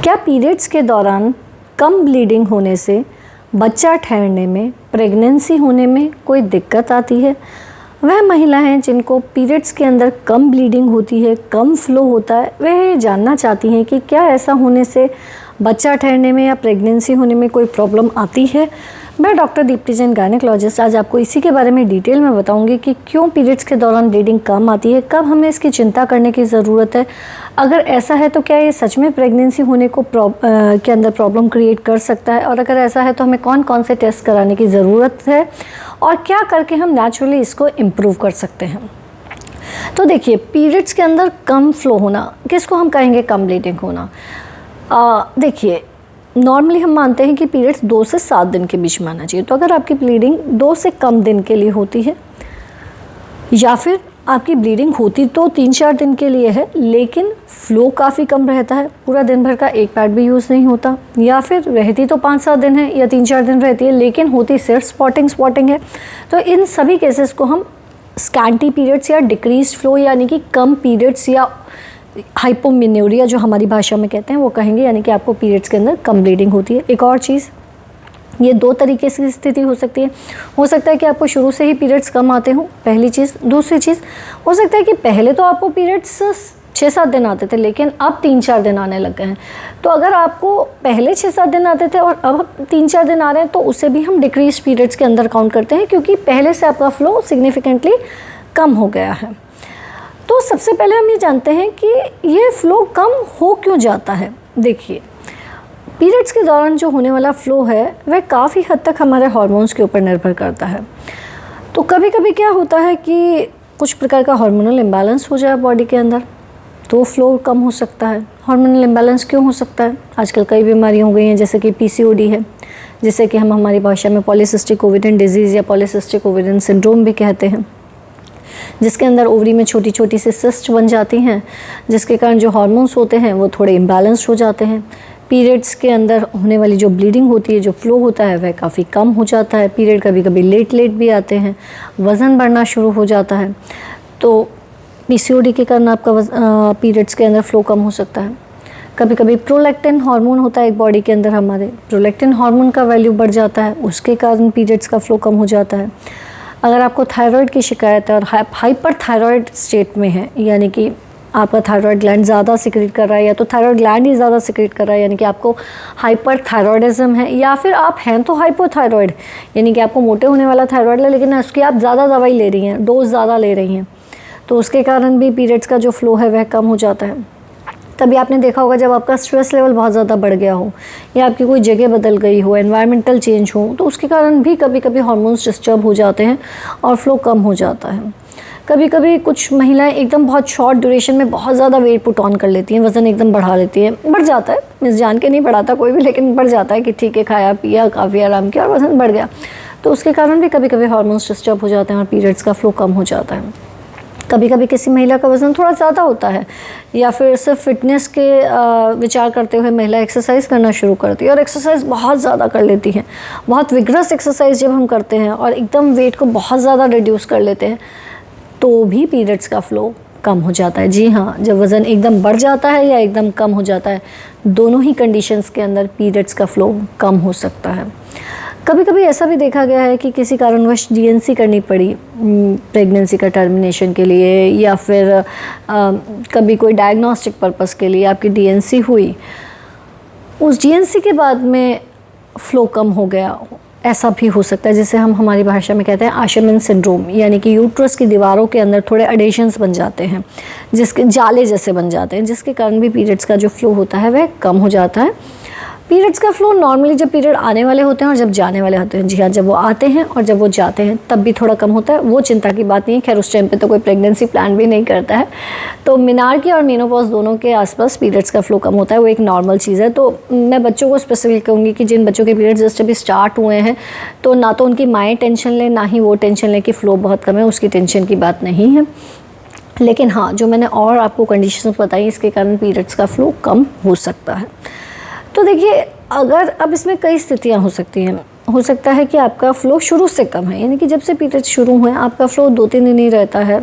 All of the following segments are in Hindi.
क्या पीरियड्स के दौरान कम ब्लीडिंग होने से बच्चा ठहरने में, प्रेगनेंसी होने में कोई दिक्कत आती है? वह महिलाएं जिनको पीरियड्स के अंदर कम ब्लीडिंग होती है, कम फ्लो होता है, वह जानना चाहती हैं कि क्या ऐसा होने से बच्चा ठहरने में या प्रेगनेंसी होने में कोई प्रॉब्लम आती है। मैं डॉक्टर दीप्ति जैन, गायनेकोलॉजिस्ट, आज आपको इसी के बारे में डिटेल में बताऊंगी कि क्यों पीरियड्स के दौरान ब्लीडिंग कम आती है, कब हमें इसकी चिंता करने की ज़रूरत है, अगर ऐसा है तो क्या ये सच में प्रेगनेंसी होने को के अंदर प्रॉब्लम क्रिएट कर सकता है, और अगर ऐसा है तो हमें कौन कौन से टेस्ट कराने की ज़रूरत है और क्या करके हम नेचुरली इसको इम्प्रूव कर सकते हैं। तो देखिए, पीरियड्स के अंदर कम फ्लो होना, किसको हम कहेंगे कम ब्लीडिंग होना? देखिए, नॉर्मली हम मानते हैं कि पीरियड्स 2 से 7 दिन के बीच में आना चाहिए। तो अगर आपकी ब्लीडिंग 2 से कम दिन के लिए होती है, या फिर आपकी ब्लीडिंग होती तो 3-4 दिन के लिए है लेकिन फ्लो काफ़ी कम रहता है, पूरा दिन भर का एक पैड भी यूज़ नहीं होता, या फिर रहती तो 5-7 दिन है या 3-4 दिन रहती है लेकिन होती सिर्फ स्पॉटिंग है, तो इन सभी केसेस को हम स्कैंटी पीरियड्स या डिक्रीज फ्लो यानी कि कम पीरियड्स या हाइपोमेनोरिया जो हमारी भाषा में कहते हैं वो कहेंगे, यानी कि आपको पीरियड्स के अंदर कम ब्लीडिंग होती है। एक और चीज़, ये 2 तरीके से स्थिति हो सकती है। हो सकता है कि आपको शुरू से ही पीरियड्स कम आते हों, पहली चीज़। दूसरी चीज़, हो सकता है कि पहले तो आपको पीरियड्स 6-7 दिन आते थे लेकिन अब 3-4 दिन आने लग गए हैं। तो अगर आपको पहले 6-7 दिन आते थे और अब 3-4 दिन आ रहे हैं तो उसे भी हम डिक्रीज पीरियड्स के अंदर काउंट करते हैं, क्योंकि पहले से आपका फ्लो सिग्निफिकेंटली कम हो गया है। तो सबसे पहले हम ये जानते हैं कि ये फ़्लो कम हो क्यों जाता है। देखिए, पीरियड्स के दौरान जो होने वाला फ़्लो है वह काफ़ी हद तक हमारे हार्मोन्स के ऊपर निर्भर करता है। तो कभी कभी क्या होता है कि कुछ प्रकार का हार्मोनल इम्बैलेंस हो जाए बॉडी के अंदर, तो फ़्लो कम हो सकता है। हार्मोनल इम्बैलेंस क्यों हो सकता है? आजकल कई बीमारियाँ हो गई हैं, जैसे कि PCOD है, जिसे कि हम हमारी भाषा में पॉलीसिस्टिक ओवेरियन डिजीज़ या पॉलीसिस्टिक ओवेरियन सिंड्रोम भी कहते हैं, जिसके अंदर ओवरी में छोटी छोटी सी सिस्ट बन जाती हैं, जिसके कारण जो हार्मोन्स होते हैं वो थोड़े इम्बैलेंस्ड हो जाते हैं। पीरियड्स के अंदर होने वाली जो ब्लीडिंग होती है, जो फ्लो होता है, वह काफ़ी कम हो जाता है। पीरियड कभी कभी लेट भी आते हैं, वज़न बढ़ना शुरू हो जाता है। तो PCOD के कारण आपका पीरियड्स के अंदर फ्लो कम हो सकता है। कभी कभी प्रोलैक्टिन हार्मोन होता है एक बॉडी के अंदर, हमारे प्रोलैक्टिन हार्मोन का वैल्यू बढ़ जाता है, उसके कारण पीरियड्स का फ्लो कम हो जाता है। अगर आपको थायराइड की शिकायत है और हाइपर थायराइड स्टेट में है, यानी कि आपका थायराइड ग्लैंड ज़्यादा सिक्रेट कर रहा है, या तो थायराइड ग्लैंड ही ज़्यादा सिक्रेट कर रहा है, यानी कि आपको हाइपर थायराइडिज्म है, या फिर आप हैं तो हाइपोथायराइड, यानी कि आपको मोटे होने वाला थायराइड है लेकिन उसकी आप ज़्यादा दवाई ले रही हैं, डोज ज़्यादा ले रही हैं, तो उसके कारण भी पीरियड्स का जो फ्लो है वह कम हो जाता है। तभी आपने देखा होगा जब आपका स्ट्रेस लेवल बहुत ज़्यादा बढ़ गया हो, या आपकी कोई जगह बदल गई हो, एनवायरमेंटल चेंज हो, तो उसके कारण भी कभी कभी हार्मोन्स डिस्टर्ब हो जाते हैं और फ्लो कम हो जाता है। कभी कभी कुछ महिलाएं एकदम बहुत शॉर्ट ड्यूरेशन में बहुत ज़्यादा वेट पुट ऑन कर लेती हैं, वज़न एकदम बढ़ा लेती हैं, बढ़ जाता है, मिस जान के नहीं बढ़ाता कोई भी, लेकिन बढ़ जाता है कि ठीक है, खाया पिया, काफ़ी आराम किया और वज़न बढ़ गया, तो उसके कारण भी कभी कभी हार्मोन्स डिस्टर्ब हो जाते हैं और पीरियड्स का फ्लो कम हो जाता है। कभी कभी किसी महिला का वज़न थोड़ा ज़्यादा होता है, या फिर सिर्फ फिटनेस के विचार करते हुए महिला एक्सरसाइज करना शुरू करती है और एक्सरसाइज बहुत ज़्यादा कर लेती है। बहुत विग्रस एक्सरसाइज जब हम करते हैं और एकदम वेट को बहुत ज़्यादा रिड्यूस कर लेते हैं, तो भी पीरियड्स का फ्लो कम हो जाता है। जी हाँ, जब वज़न एकदम बढ़ जाता है या एकदम कम हो जाता है, दोनों ही कंडीशंस के अंदर पीरियड्स का फ्लो कम हो सकता है। कभी कभी ऐसा भी देखा गया है कि किसी कारणवश DNC करनी पड़ी प्रेगनेंसी का टर्मिनेशन के लिए, या फिर कभी कोई डायग्नोस्टिक पर्पस के लिए आपकी DNC हुई, उस DNC के बाद में फ़्लो कम हो गया, ऐसा भी हो सकता है, जिसे हम हमारी भाषा में कहते हैं आशरमन सिंड्रोम, यानी कि यूट्रस की दीवारों के अंदर थोड़े एडेशंस बन जाते हैं, जिसके जाले जैसे बन जाते हैं, जिसके कारण भी पीरियड्स का जो फ्लो होता है वह कम हो जाता है। पीरियड्स का फ्लो नॉर्मली जब पीरियड आने वाले होते हैं और जब जाने वाले होते हैं, जी हाँ, जब वो आते हैं और जब वो जाते हैं तब भी थोड़ा कम होता है, वो चिंता की बात नहीं है। खैर, उस टाइम पे तो कोई प्रेगनेंसी प्लान भी नहीं करता है, तो मेनार्की और मेनोपॉज दोनों के आसपास पीरियड्स का फ्लो कम होता है, वो एक नॉर्मल चीज़ है। तो मैं बच्चों को स्पेसिफिक कहूँगी कि जिन बच्चों के पीरियड्स जस्ट अभी स्टार्ट हुए हैं, तो ना तो उनकी माएँ टेंशन लें, ना ही वो टेंशन लें कि फ़्लो बहुत कम है, उसकी टेंशन की बात नहीं है। लेकिन हाँ, जो मैंने और आपको कंडीशंस बताई, इसके कारण पीरियड्स का फ्लो कम हो सकता है। तो देखिए, अगर अब इसमें कई स्थितियां हो सकती हैं। हो सकता है कि आपका फ़्लो शुरू से कम है, यानी कि जब से पीरियड्स शुरू हुए आपका फ़्लो 2-3 दिन ही रहता है,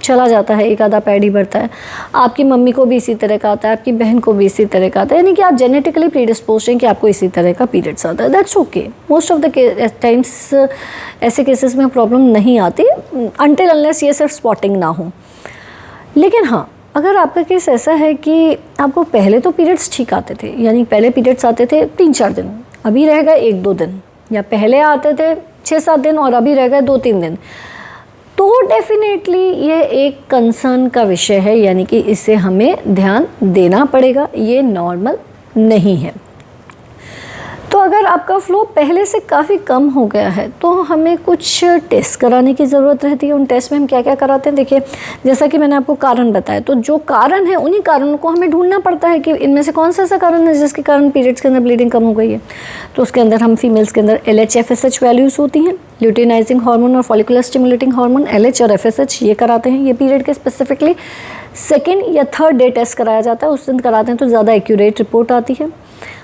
चला जाता है, एक आधा पैड ही बढ़ता है। आपकी मम्मी को भी इसी तरह का आता है, आपकी बहन को भी इसी तरह का आता है, यानी कि आप जेनेटिकली प्रीडिस्पोज्ड हैं कि आपको इसी तरह का पीरियड्स आता है। That's okay, most of the times ऐसे केसेस में प्रॉब्लम नहीं आती अनटिल अनलेस ये सिर्फ स्पॉटिंग ना हो। लेकिन हाँ, अगर आपका केस ऐसा है कि आपको पहले तो पीरियड्स ठीक आते थे, यानी पहले पीरियड्स आते थे 3-4 दिन, अभी रह गए 1-2 दिन, या पहले आते थे 6-7 दिन और अभी रह गए 2-3 दिन, तो डेफिनेटली ये एक कंसर्न का विषय है, यानी कि इसे हमें ध्यान देना पड़ेगा, ये नॉर्मल नहीं है। तो अगर आपका फ्लो पहले से काफ़ी कम हो गया है तो हमें कुछ टेस्ट कराने की ज़रूरत रहती है। उन टेस्ट में हम क्या क्या कराते हैं, देखिए जैसा कि मैंने आपको कारण बताया, तो जो कारण है उन्हीं कारणों को हमें ढूंढना पड़ता है कि इनमें से कौन सा ऐसा कारण है जिसके कारण पीरियड्स के अंदर ब्लीडिंग कम हो गई है। तो उसके अंदर हम फीमेल्स के अंदर LH FSH वैल्यूज़ होती हैं, ल्यूटिनाइजिंग हार्मोन और फॉलिकुलर स्टिमुलेटिंग हार्मोन LH और FSH ये कराते हैं। ये पीरियड के स्पेसिफिकली 2nd या 3rd डे टेस्ट कराया जाता है, उस दिन कराते हैं तो ज़्यादा एक्यूरेट रिपोर्ट आती है।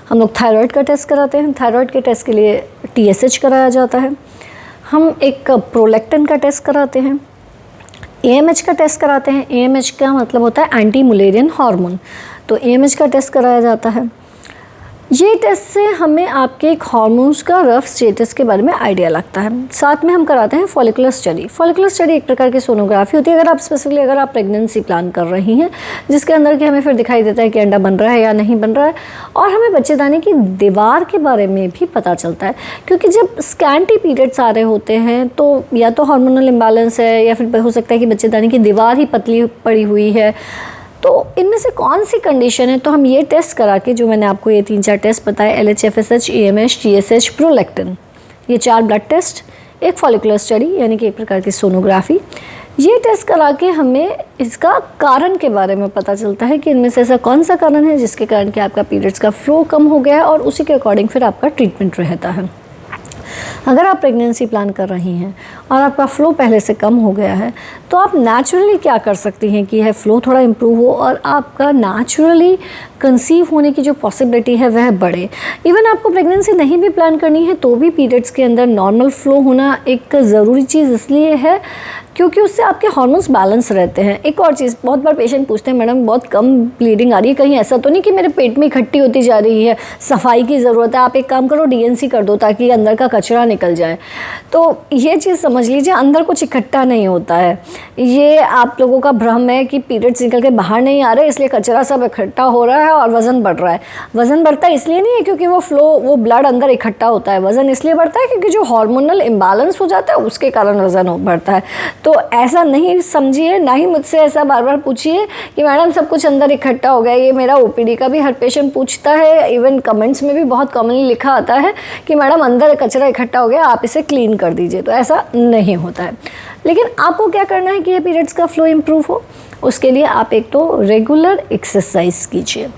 हम लोग थायराइड का टेस्ट कराते हैं, थायराइड के टेस्ट के लिए TSH कराया जाता है। हम एक प्रोलैक्टिन का टेस्ट कराते हैं, AMH का टेस्ट कराते हैं। AMH का मतलब होता है एंटी मुलेरियन हार्मोन, तो AMH का टेस्ट कराया जाता है। ये टेस्ट से हमें आपके हार्मोन्स का रफ स्टेटस के बारे में आइडिया लगता है। साथ में हम कराते हैं फॉलिकुलर स्टडी। फॉलिकुलर स्टडी एक प्रकार की सोनोग्राफी होती है, अगर आप प्रेगनेंसी प्लान कर रही हैं, जिसके अंदर कि हमें फिर दिखाई देता है कि अंडा बन रहा है या नहीं बन रहा है, और हमें बच्चेदानी की दीवार के बारे में भी पता चलता है। क्योंकि जब स्कैंटी पीरियड्स आ रहे होते हैं तो या तो हार्मोनल इम्बैलेंस है या फिर हो सकता है कि बच्चेदानी की दीवार ही पतली पड़ी हुई है। तो इनमें से कौन सी कंडीशन है, तो हम ये टेस्ट करा के, जो मैंने आपको ये 3-4 टेस्ट बताए, LH FSH AMH TSH prolactin, ये 4 ब्लड टेस्ट, एक फॉलिकुलर स्टडी यानी कि एक प्रकार की सोनोग्राफी, ये टेस्ट करा के हमें इसका कारण के बारे में पता चलता है कि इनमें से ऐसा कौन सा कारण है जिसके कारण कि आपका पीरियड्स का फ्लो कम हो गया है, और उसी के अकॉर्डिंग फिर आपका ट्रीटमेंट रहता है। अगर आप प्रेगनेंसी प्लान कर रही हैं और आपका फ़्लो पहले से कम हो गया है, तो आप नेचुरली क्या कर सकती हैं कि यह फ़्लो थोड़ा इम्प्रूव हो और आपका नेचुरली कंसीव होने की जो पॉसिबिलिटी है वह बढ़े। इवन आपको प्रेगनेंसी नहीं भी प्लान करनी है तो भी पीरियड्स के अंदर नॉर्मल फ़्लो होना एक ज़रूरी चीज़ इसलिए है क्योंकि उससे आपके हार्मोन्स बैलेंस रहते हैं। एक और चीज़, बहुत बार पेशेंट पूछते हैं मैडम बहुत कम ब्लीडिंग आ रही है, कहीं ऐसा तो नहीं कि मेरे पेट में इकट्ठी होती जा रही है, सफाई की ज़रूरत है, आप एक काम करो DNC कर दो ताकि अंदर का कचरा निकल जाए। तो ये चीज़ समझ लीजिए, अंदर कुछ इकट्ठा नहीं होता है, ये आप लोगों का भ्रम है कि पीरियड्स निकल के बाहर नहीं आ रहे इसलिए कचरा सब इकट्ठा हो रहा है और वज़न बढ़ रहा है। वज़न बढ़ता है इसलिए नहीं है क्योंकि वो ब्लड अंदर इकट्ठा होता है, वज़न इसलिए बढ़ता है क्योंकि जो हार्मोनल इम्बैलेंस हो जाता है उसके कारण वज़न बढ़ता है। तो ऐसा नहीं समझिए, ना ही मुझसे ऐसा बार बार पूछिए कि मैडम सब कुछ अंदर इकट्ठा हो गया। ये मेरा OPD का भी हर पेशेंट पूछता है, इवन कमेंट्स में भी बहुत कॉमनली लिखा आता है कि मैडम अंदर कचरा इकट्ठा हो गया, आप इसे क्लीन कर दीजिए। तो ऐसा नहीं होता है। लेकिन आपको क्या करना है कि ये पीरियड्स का फ्लो इम्प्रूव हो, उसके लिए आप एक तो रेगुलर एक्सरसाइज कीजिए।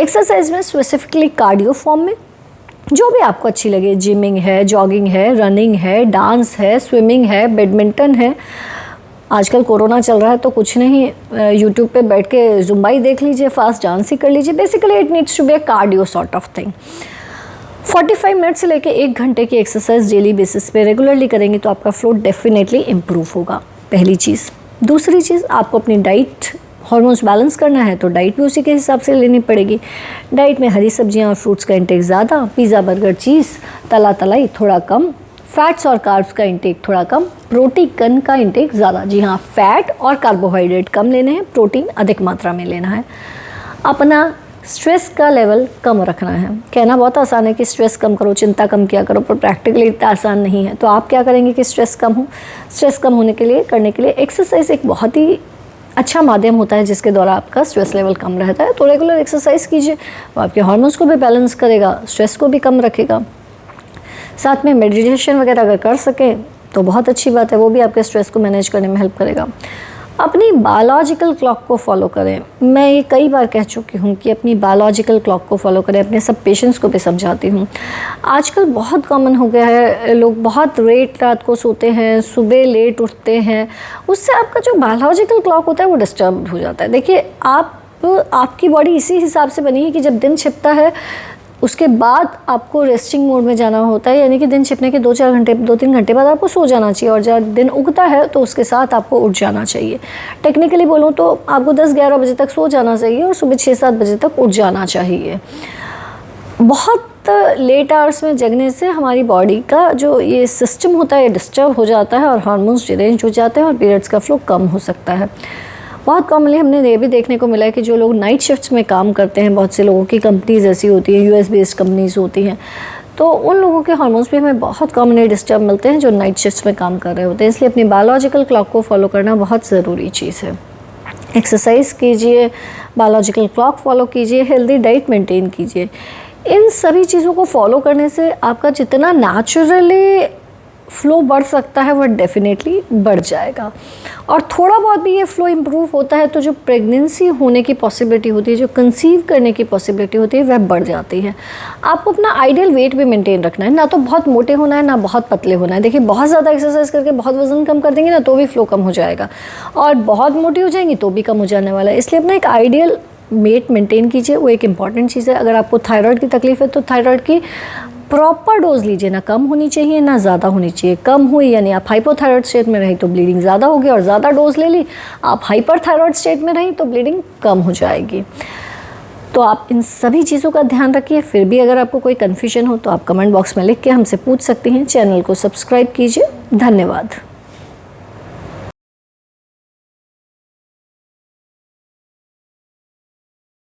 एक्सरसाइज में स्पेसिफिकली कार्डियो फॉर्म में जो भी आपको अच्छी लगे, जिमिंग है, जॉगिंग है, रनिंग है, डांस है, स्विमिंग है, बैडमिंटन है। आजकल कोरोना चल रहा है तो कुछ नहीं, यूट्यूब पे बैठ के जुम्बा ही देख लीजिए, फास्ट डांस ही कर लीजिए। Basically it needs to be a cardio sort of thing. 45 minute से लेके 1 घंटे की एक्सरसाइज डेली बेसिस पे रेगुलरली करेंगे तो आपका फ्लो डेफिनेटली इम्प्रूव होगा, पहली चीज़। दूसरी चीज़, आपको अपनी डाइट, हार्मोन्स बैलेंस करना है तो डाइट भी उसी के हिसाब से लेनी पड़ेगी। डाइट में हरी सब्जियां और फ्रूट्स का इंटेक ज़्यादा, पिज़्ज़ा बर्गर चीज़ तलाई थोड़ा कम, फैट्स और कार्ब्स का इंटेक थोड़ा कम, प्रोटीन का इंटेक ज़्यादा। जी हाँ, फैट और कार्बोहाइड्रेट कम लेने हैं, प्रोटीन अधिक मात्रा में लेना है। अपना स्ट्रेस का लेवल कम रखना है। कहना बहुत आसान है कि स्ट्रेस कम करो, चिंता कम किया करो, पर प्रैक्टिकली इतना आसान नहीं है। तो आप क्या करेंगे कि स्ट्रेस कम हो? स्ट्रेस कम होने के लिए, करने के लिए एक्सरसाइज एक बहुत ही अच्छा माध्यम होता है जिसके द्वारा आपका स्ट्रेस लेवल कम रहता है। तो रेगुलर एक्सरसाइज कीजिए, वो आपके हार्मोन्स को भी बैलेंस करेगा, स्ट्रेस को भी कम रखेगा। साथ में मेडिटेशन वगैरह अगर कर सकें तो बहुत अच्छी बात है, वो भी आपके स्ट्रेस को मैनेज करने में हेल्प करेगा। अपनी बायोलॉजिकल क्लॉक को फॉलो करें। मैं ये कई बार कह चुकी हूँ कि अपनी बायोलॉजिकल क्लॉक को फॉलो करें, अपने सब पेशेंट्स को भी समझाती हूँ। आजकल बहुत कॉमन हो गया है, लोग बहुत लेट रात को सोते हैं, सुबह लेट उठते हैं, उससे आपका जो बायोलॉजिकल क्लॉक होता है वो डिस्टर्ब हो जाता है। देखिए, आपकी बॉडी इसी हिसाब से बनी है कि जब दिन छिपता है उसके बाद आपको रेस्टिंग मोड में जाना होता है, यानी कि दिन छिपने के 2-3 घंटे बाद आपको सो जाना चाहिए, और जब दिन उगता है तो उसके साथ आपको उठ जाना चाहिए। टेक्निकली बोलूँ तो आपको 10-11 बजे तक सो जाना चाहिए और सुबह 6-7 बजे तक उठ जाना चाहिए। बहुत लेट आवर्स में जगने से हमारी बॉडी का जो ये सिस्टम होता है डिस्टर्ब हो जाता है और हार्मोन्स डिरेंज हो जाते हैं और पीरियड्स का फ्लो कम हो सकता है। बहुत कॉमनली हमने ये भी देखने को मिला है कि जो लोग नाइट शिफ्ट्स में काम करते हैं, बहुत से लोगों की कंपनीज ऐसी होती हैं, यूएस बेस्ड कंपनीज होती हैं, तो उन लोगों के हार्मोन्स भी हमें बहुत कॉमनली डिस्टर्ब मिलते हैं जो नाइट शिफ्ट्स में काम कर रहे होते हैं। इसलिए अपनी बायोलॉजिकल क्लॉक को फॉलो करना बहुत ज़रूरी चीज़ है। एक्सरसाइज कीजिए, बायोलॉजिकल क्लॉक फॉलो कीजिए, हेल्दी डाइट मेंटेन कीजिए। इन सभी चीज़ों को फॉलो करने से आपका जितना नेचुरली फ़्लो बढ़ सकता है वह डेफिनेटली बढ़ जाएगा। और थोड़ा बहुत भी ये फ़्लो इम्प्रूव होता है तो जो प्रेगनेंसी होने की पॉसिबिलिटी होती है, जो कंसीव करने की पॉसिबिलिटी होती है, वह बढ़ जाती है। आपको अपना आइडियल वेट भी मेंटेन रखना है, ना तो बहुत मोटे होना है ना बहुत पतले होना है। देखिए, बहुत ज़्यादा एक्सरसाइज करके बहुत वज़न कम कर देंगे ना तो भी फ़्लो कम हो जाएगा, और बहुत मोटी हो जाएंगी तो भी कम हो जाने वाला है। इसलिए अपना एक आइडियल वेट मेंटेन कीजिए, वो एक इम्पॉर्टेंट चीज़ है। अगर आपको थायराइड की तकलीफ़ है तो थायराइड की प्रॉपर डोज लीजिए, ना कम होनी चाहिए ना ज़्यादा होनी चाहिए। कम हुई यानी आप हाइपोथायराइड स्टेट में रही तो ब्लीडिंग ज़्यादा होगी, और ज़्यादा डोज ले ली आप हाइपरथायराइड स्टेट में रही तो ब्लीडिंग कम हो जाएगी। तो आप इन सभी चीज़ों का ध्यान रखिए। फिर भी अगर आपको कोई कन्फ्यूजन हो तो आप कमेंट बॉक्स में लिख के हमसे पूछ सकती हैं। चैनल को सब्सक्राइब कीजिए। धन्यवाद।